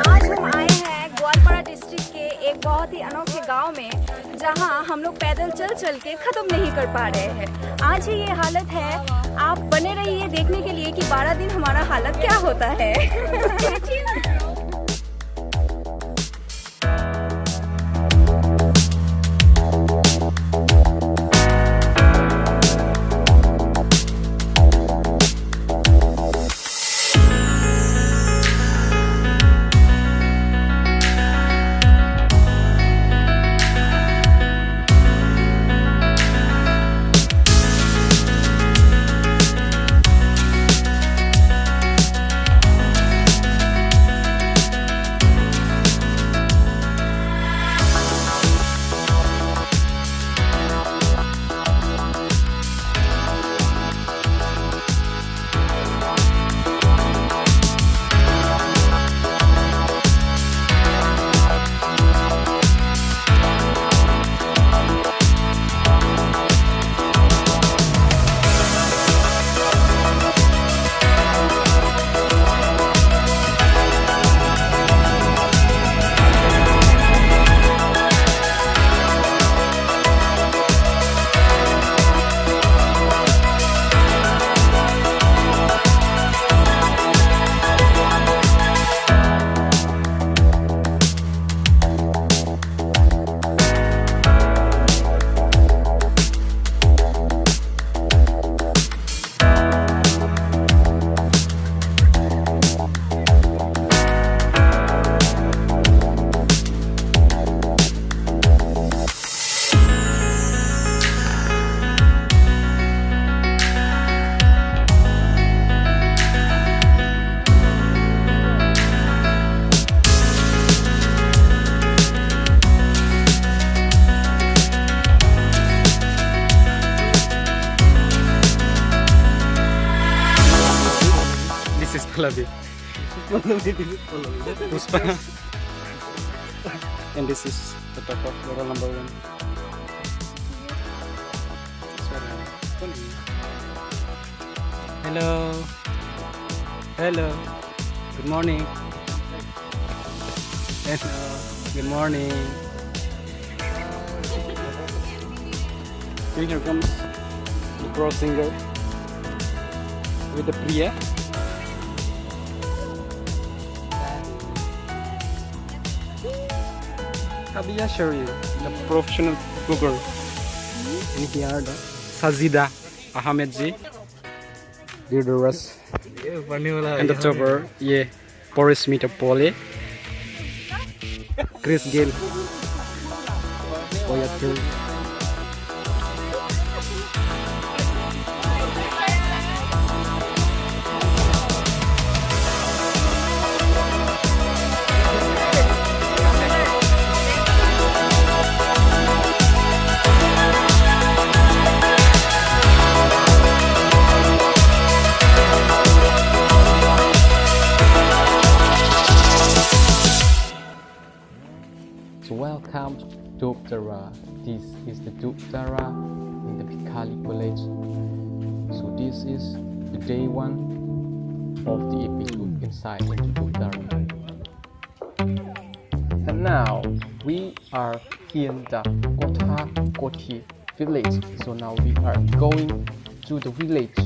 आज हम आए हैं ग्वालपाड़ा डिस्ट्रिक्ट के एक बहुत ही अनोखे गांव में, जहां हम लोग पैदल चल चल के ख़त्म नहीं कर पा रहे हैं। आज ही ये हालत है। आप बने रहिए देखने के लिए कि 12 दिन हमारा हालत क्या होता है। This is Pallavi. Puspa. And this is the top of level number 1. Hello. Hello. Good morning. Hello. Good morning. Here comes the pro singer with the Priya. Kabiya show you the professional cooker. And here the Sajida Ahmed ji. Dear Doras. And the topper, yeah, Boris Mita Pole. Chris Gill. Oyatu. So welcome to Duptara. This is the Duptara in the Pikali village. So this is the day 1 of the episode inside into Duptara. And now we are in the Kota Koti village. So now we are going to the village.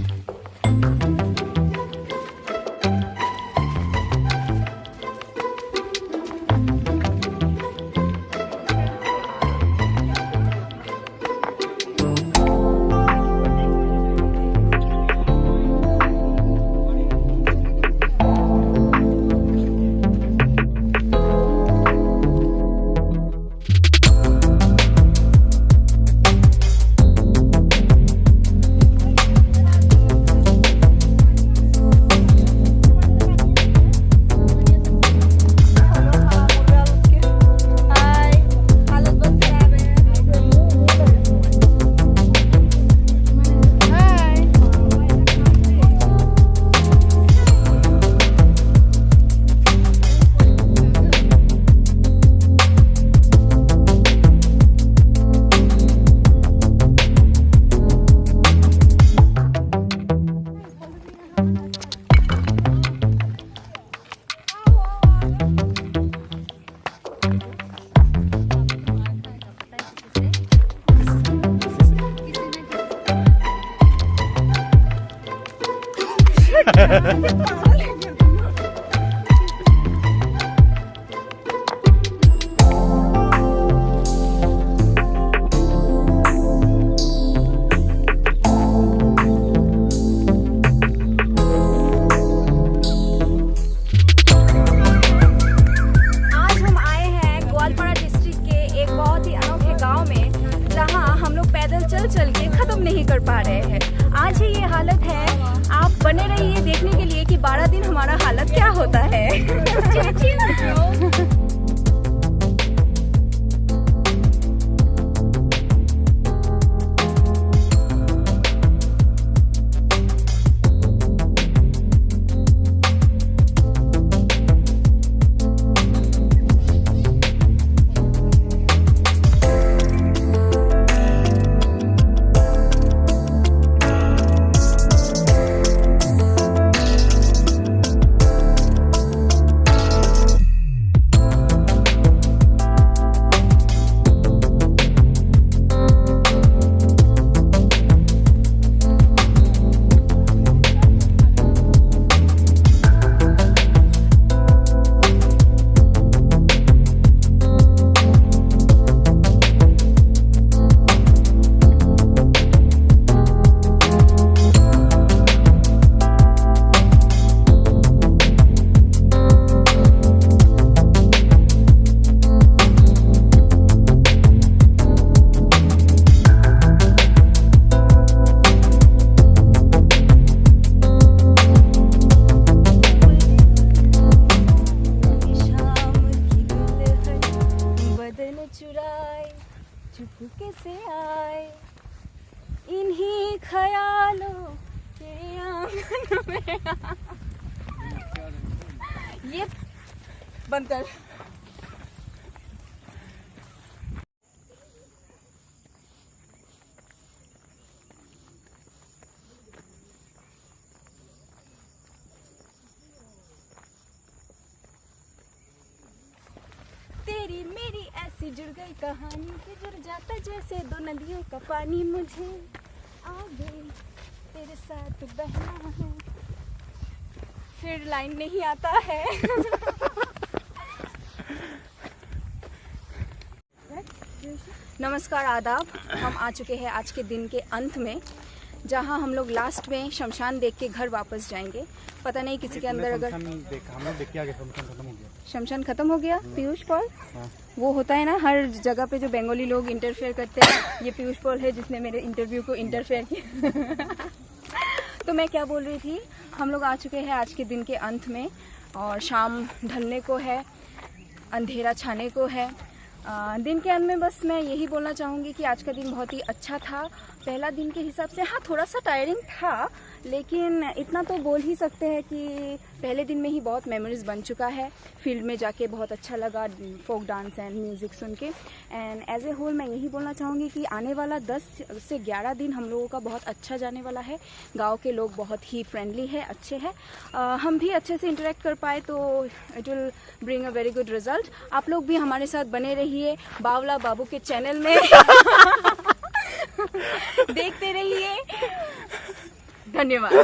आज हम आए हैं Gwalpara district के एक बहुत ही अनोखे गांव में, जहां हम लोग पैदल चल चल के खत्म नहीं कर पा रहे हैं। आज ही ये हालत है। आप बने रहिए देखने के लिए कि 12 दिन हमारा हालत क्या होता है। चुराए चुपके से आए इन्हीं ख्यालों के आंगन में। ये बंद कर। तेरी मेरी ऐसी जुड़ गई कहानी कि जुड़ जाता जैसे दो नदियों का पानी। मुझे आगे तेरे साथ बहना है। फिर लाइन नहीं आता है। नमस्कार, आदाब। हम आ चुके हैं आज के दिन के अंत में, जहां हम लोग लास्ट में शमशान देख के घर वापस जाएंगे। पता नहीं किसी के अंदर अगर शमशान खत्म हो गया। पीयूष पॉल वो होता है ना हर जगह पे जो बंगाली लोग इंटरफेयर करते हैं। ये पीयूष पॉल है जिसने मेरे इंटरव्यू को इंटरफेयर किया। तो मैं क्या बोल रही थी, हम लोग आ चुके हैं आज के दिन के अंत में और शाम ढलने को है, अंधेरा छाने को है। दिन के अंत में बस मैं यही बोलना चाहूँगी कि आज का दिन बहुत ही अच्छा था। पहला दिन के हिसाब से हाँ थोड़ा सा टायरिंग था, लेकिन इतना तो बोल ही सकते हैं कि पहले दिन में ही बहुत मेमोरीज बन चुका है। फील्ड में जाके बहुत अच्छा लगा, फोक डांस एंड म्यूज़िक सुन के। एंड एज ए होल मैं यही बोलना चाहूँगी कि आने वाला 10 से 11 दिन हम लोगों का बहुत अच्छा जाने वाला है। गांव के लोग बहुत ही फ्रेंडली है, अच्छे हैं। हम भी अच्छे से इंटरेक्ट कर पाए तो it will bring a very good result. आप लोग भी हमारे साथ बने रहिए बावला बाबू के चैनल में। देखते रहिए। धन्यवाद।